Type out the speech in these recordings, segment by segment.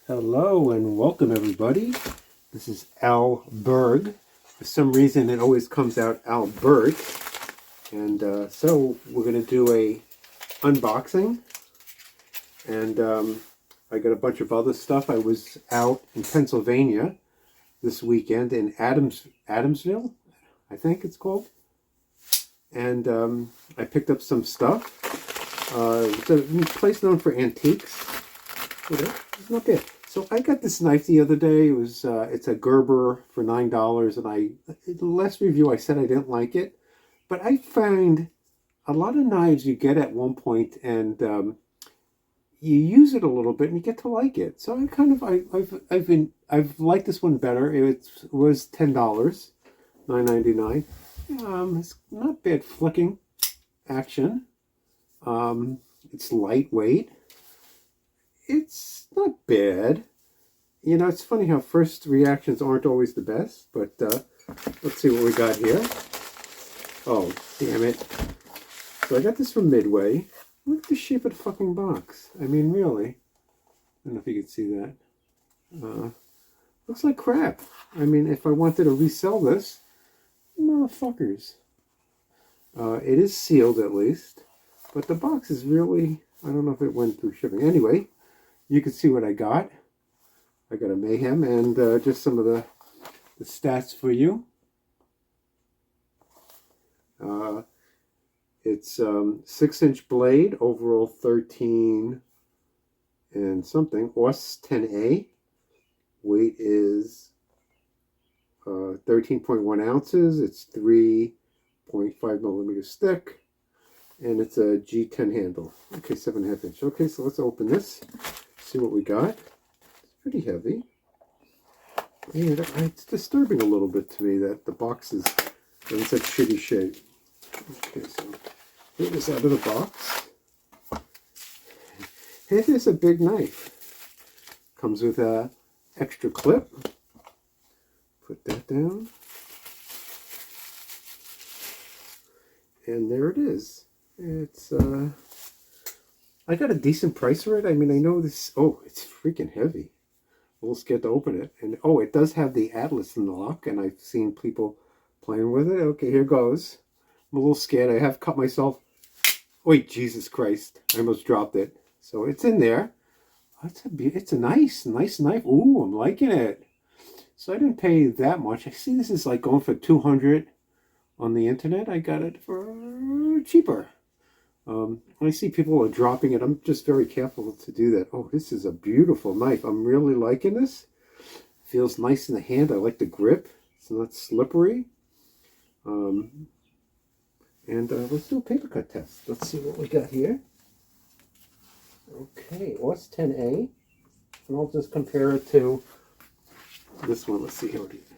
Hello and welcome everybody. This is Al Berg. For some reason it always comes out Albert. And so we're going to do a unboxing. And I got a bunch of other stuff. I was out in Pennsylvania this weekend in Adamsville, I think it's called. And I picked up some stuff. It's a place known for antiques. It's not bad. So I got this knife the other day. It was it's a Gerber for $9, and the last review I said I didn't like it, but I found a lot of knives you get at one point, and you use it a little bit, and you get to like it. So I've liked this one better. It was $10, $9.99. It's not bad flicking action. It's lightweight. It's not bad. You know, it's funny how first reactions aren't always the best, but let's see what we got here. Oh, damn it. So I got this from Midway. Look at the shape of the fucking box. I mean, really. I don't know if you can see that. Looks like crap. I mean, if I wanted to resell this, motherfuckers. It is sealed at least, but the box is really, I don't know if it went through shipping. Anyway, you can see what I got. I got a Mayhem and just some of the stats for you. It's 6-inch blade, overall 13 and something. OS 10A. Weight is 13.1 ounces. It's 3.5 millimeters thick. And it's a G10 handle. Okay, 7.5 inch. Okay, so let's open this. See what we got. It's pretty heavy. And it's disturbing a little bit to me that the box is in such shitty shape. Okay, so get this out of the box. It is a big knife. Comes with a extra clip. Put that down. And there it is. It's I got a decent price for it. I mean, I know this. Oh, it's freaking heavy. A little scared to open it. And oh, it does have the Atlas in the lock, and I've seen people playing with it. Okay, here goes. I'm a little scared. I have cut myself. Wait, Jesus Christ! I almost dropped it. So it's in there. It's a nice knife. Ooh, I'm liking it. So I didn't pay that much. I see this is like going for $200 on the internet. I got it for cheaper. I see people are dropping it. I'm just very careful to do that. Oh, this is a beautiful knife. I'm really liking this. Feels nice in the hand. I like the grip. It's not slippery. And let's do a paper cut test. Let's see what we got here. Okay, OS 10A. And I'll just compare it to this one. Let's see how it is.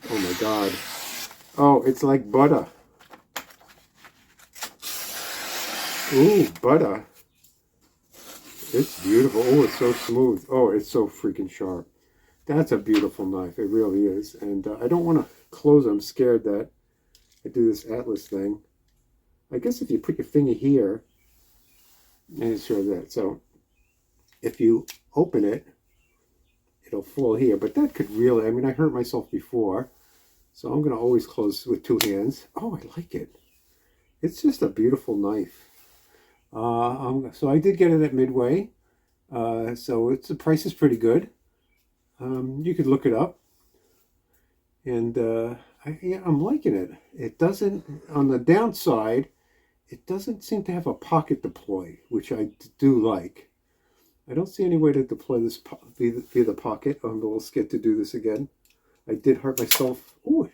Oh my God. Oh, it's like butter. Ooh, butter. It's beautiful. Oh, it's so smooth. Oh, it's so freaking sharp. That's a beautiful knife. It really is. And I don't want to close it. I'm scared that I do this Atlas thing. I guess if you put your finger here, and it shows that. So if you open it, it'll fall here. But that could really, I mean, I hurt myself before. So I'm going to always close with two hands. Oh, I like it. It's just a beautiful knife. So I did get it at Midway. So the price is pretty good. You could look it up. And yeah, I'm liking it. It doesn't, on the downside, it doesn't seem to have a pocket deploy, which I do like. I don't see any way to deploy this via the pocket. I'm a little scared to do this again. I did hurt myself. Ooh.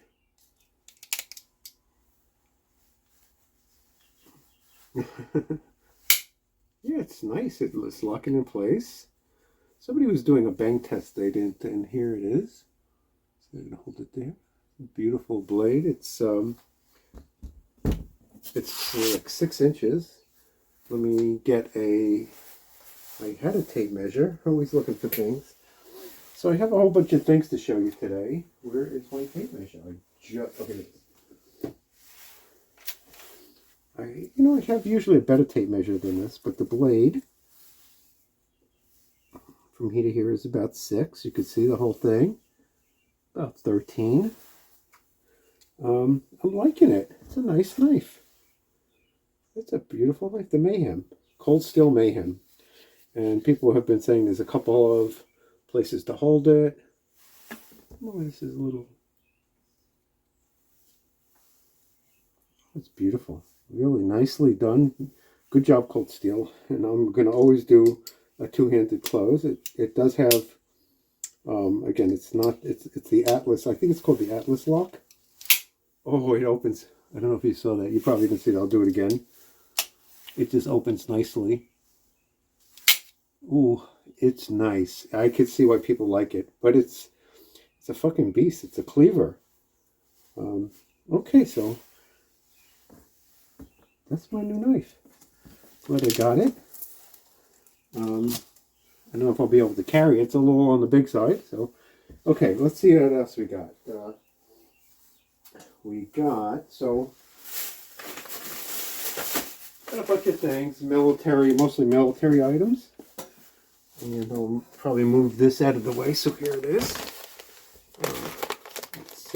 Yeah, it's nice. It's locking in place. Somebody was doing a bang test. They didn't, and here it is. So I'm gonna hold it there. Beautiful blade. It's like 6 inches. Let me get I had a tape measure. Always looking for things. So I have a whole bunch of things to show you today. Where is my tape measure? Okay. I have usually a better tape measure than this, but the blade from here to here is about 6. You can see the whole thing. About 13. I'm liking it. It's a nice knife. It's a beautiful knife. The Mayhem. Cold Steel Mayhem. And people have been saying there's a couple of places to hold it. Oh, this is a little... It's beautiful. Really nicely done. Good job, Cold Steel. And I'm going to always do a two-handed close. It does have, again, it's the Atlas. I think it's called the Atlas lock. Oh, it opens. I don't know if you saw that. You probably didn't see it. I'll do it again. It just opens nicely. Ooh, it's nice. I could see why people like it. But it's a fucking beast. It's a cleaver. Okay, so that's my new knife. Glad I got it. I don't know if I'll be able to carry it. It's a little on the big side. So, okay, let's see what else we got. Got a bunch of things, mostly military items. And I'll probably move this out of the way. So here it is. Let's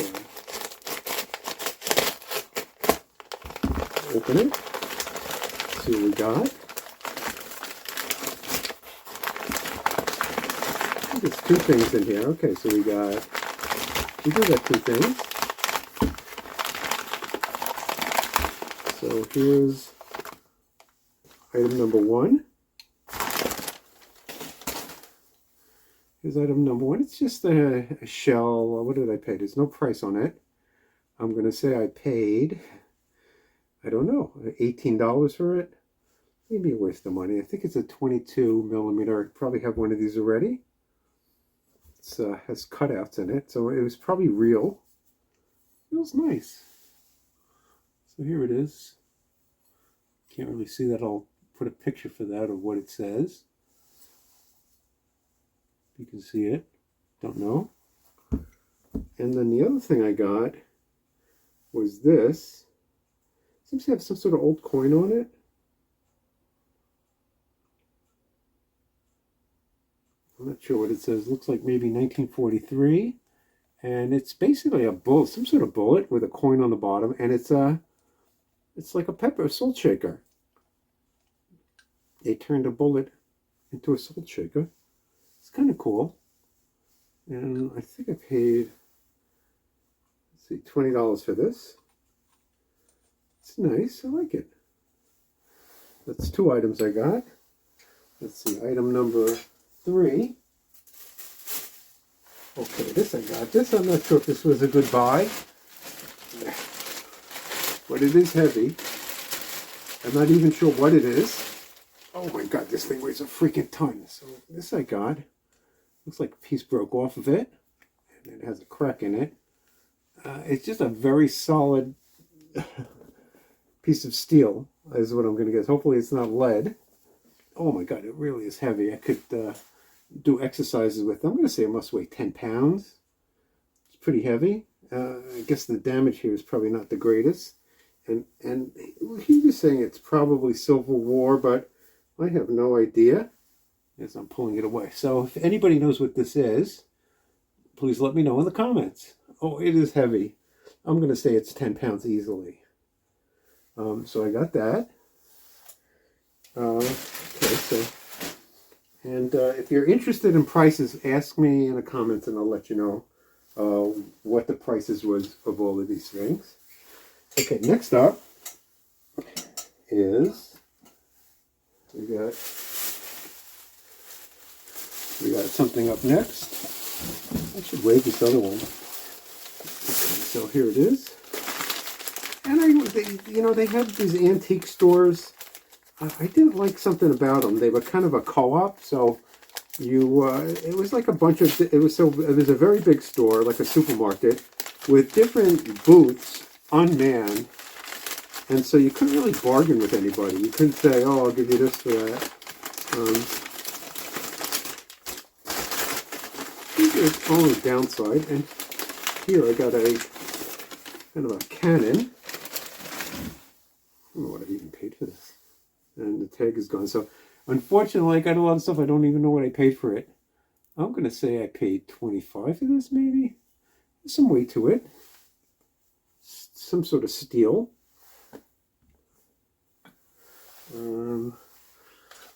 open it. See what we got. There's 2 things in here. Okay, so we do got 2 things. So here's item number 1. Here's item number 1. It's just a shell. What did I pay? There's no price on it. I'm going to say I paid, I don't know, $18 for it. Maybe a waste of money. I think it's a 22 millimeter. I probably have one of these already. It has cutouts in it, so it was probably real. Feels nice. So here it is. Can't really see that. I'll put a picture for that of what it says. You can see it. Don't know. And then the other thing I got was this. Seems to have some sort of old coin on it. I'm not sure what it says. Looks like maybe 1943. And it's basically a bullet, some sort of bullet with a coin on the bottom. And it's like a salt shaker. They turned a bullet into a salt shaker. It's kind of cool. And I think I paid, let's see, $20 for this. It's nice. I like it. That's 2 items I got. Let's see, item number 3. Okay, this I got. This, I'm not sure if this was a good buy. But it is heavy. I'm not even sure what it is. Oh my god, this thing weighs a freaking ton. So this I got. Looks like a piece broke off of it. And it has a crack in it. It's just a very solid piece of steel, is what I'm going to guess. Hopefully it's not lead. Oh my god, it really is heavy. I could do exercises with it. I'm going to say it must weigh 10 pounds. It's pretty heavy. I guess the damage here is probably not the greatest. And he was saying it's probably Civil War, but I have no idea as I'm pulling it away. So if anybody knows what this is, please let me know in the comments. Oh, it is heavy. I'm going to say it's 10 pounds easily. So I got that. Okay, so, and if you're interested in prices, ask me in the comments and I'll let you know what the prices was of all of these things. Okay, next up is we got something up next. I should weigh this other one. Okay, so here it is. And they had these antique stores. I didn't like something about them. They were kind of a co-op, so it was like a bunch of, it was a very big store, like a supermarket, with different booths unmanned, and so you couldn't really bargain with anybody. You couldn't say, oh, I'll give you this for that. Here's its only downside, and here I got a kind of a Canon. I don't know what I even paid for this. And the tag is gone. So unfortunately, I got a lot of stuff. I don't even know what I paid for it. I'm going to say I paid $25 for this, maybe. There's some weight to it. Some sort of steel.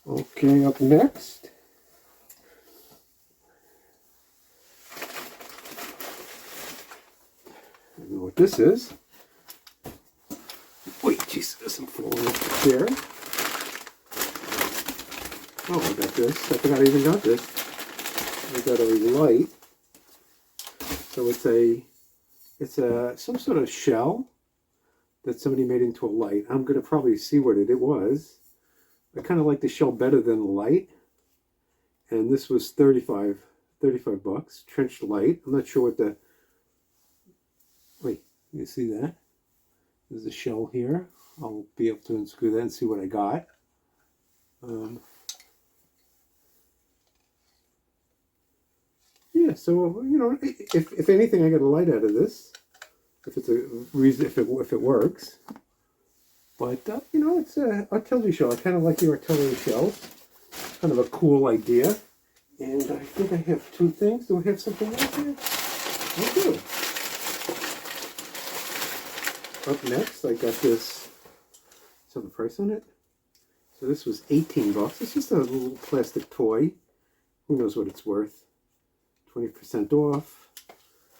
Okay, up next. I don't know what this is. Wait, Jesus, I'm falling off the chair. Oh, I got this. I forgot I even got this. I got a light. So it's some sort of shell that somebody made into a light. I'm gonna probably see what it was. I kind of like the shell better than the light. And this was 35 bucks. Trenched light. I'm not sure what the. Wait, you see that? There's a shell here. I'll be able to unscrew that and see what I got. Yeah, so if anything, I get a light out of this. If it's a reason, if it works. But it's an artillery shell. I kind of like the artillery shells. Kind of a cool idea. And I think I have two things. Do I have something else here? I do. Up next, I got this. Is there a price on it? So this was 18 bucks. It's just a little plastic toy. Who knows what it's worth? 20% off.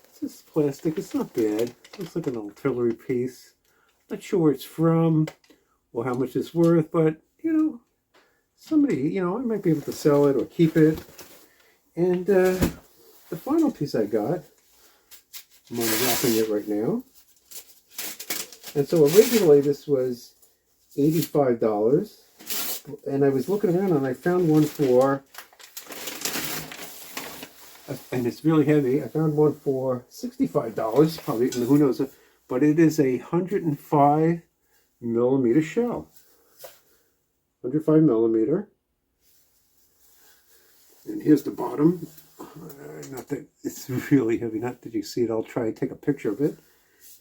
It's just plastic. It's not bad. It looks like an artillery piece. Not sure where it's from or how much it's worth, but somebody, I might be able to sell it or keep it. And the final piece I got, I'm unwrapping it right now. And so originally this was $85, and I was looking around and I found one for, and it's really heavy, I found one for $65, probably, who knows, but it is a 105 millimeter shell. 105 millimeter. And here's the bottom. Not that it's really heavy, not that you see it, I'll try and take a picture of it.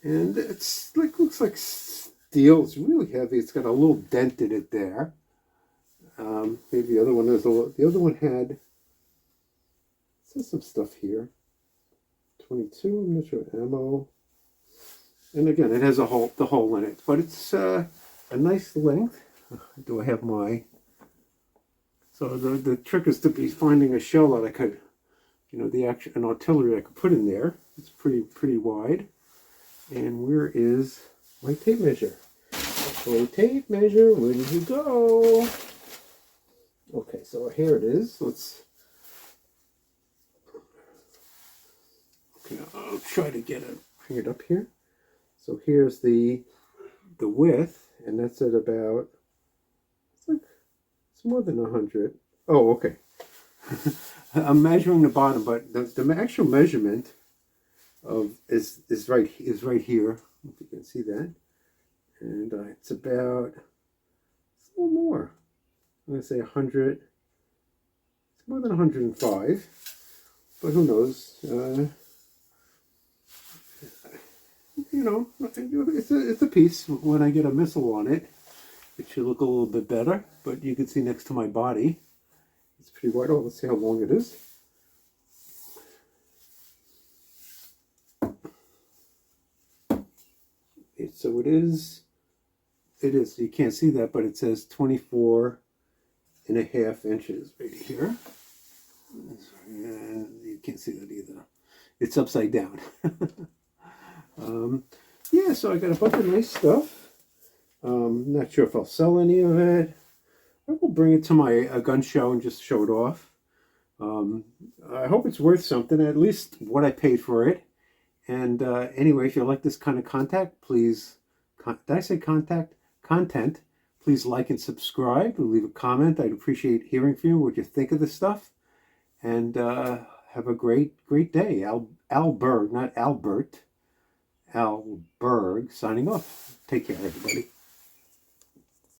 And it's like, looks like steel. It's really heavy. It's got a little dent in it there. Maybe the other one is the other one had some stuff here. 22, I'm not sure, ammo. And again, it has the hole in it, but it's a nice length. Do I have my? So the trick is to be finding a shell that I could, an artillery I could put in there. It's pretty wide. And where is my tape measure? So tape measure, where did you go? Okay, so here it is. Okay, I'll try to bring it up here. So here's the width, and that's at about, it's more than 100. Oh, okay. I'm measuring the bottom, but the actual measurement is right here. If you can see that, and it's about, it's a little more. I'm gonna say 100. It's more than 105, but who knows? It's a piece. When I get a missile on it, it should look a little bit better. But you can see next to my body, it's pretty wide. Oh, let's see how long it is. So it is, you can't see that, but it says 24 and a half inches right here. And you can't see that either. It's upside down. Yeah, so I got a bunch of nice stuff. Not sure if I'll sell any of it. I will bring it to my gun show and just show it off. I hope it's worth something, at least what I paid for it. And anyway, if you like this kind of content, please, did I say content? Please like and subscribe. Leave a comment. I'd appreciate hearing from you, what you think of this stuff. And have a great day. Al Berg, not Albert. Al Berg signing off. Take care, everybody.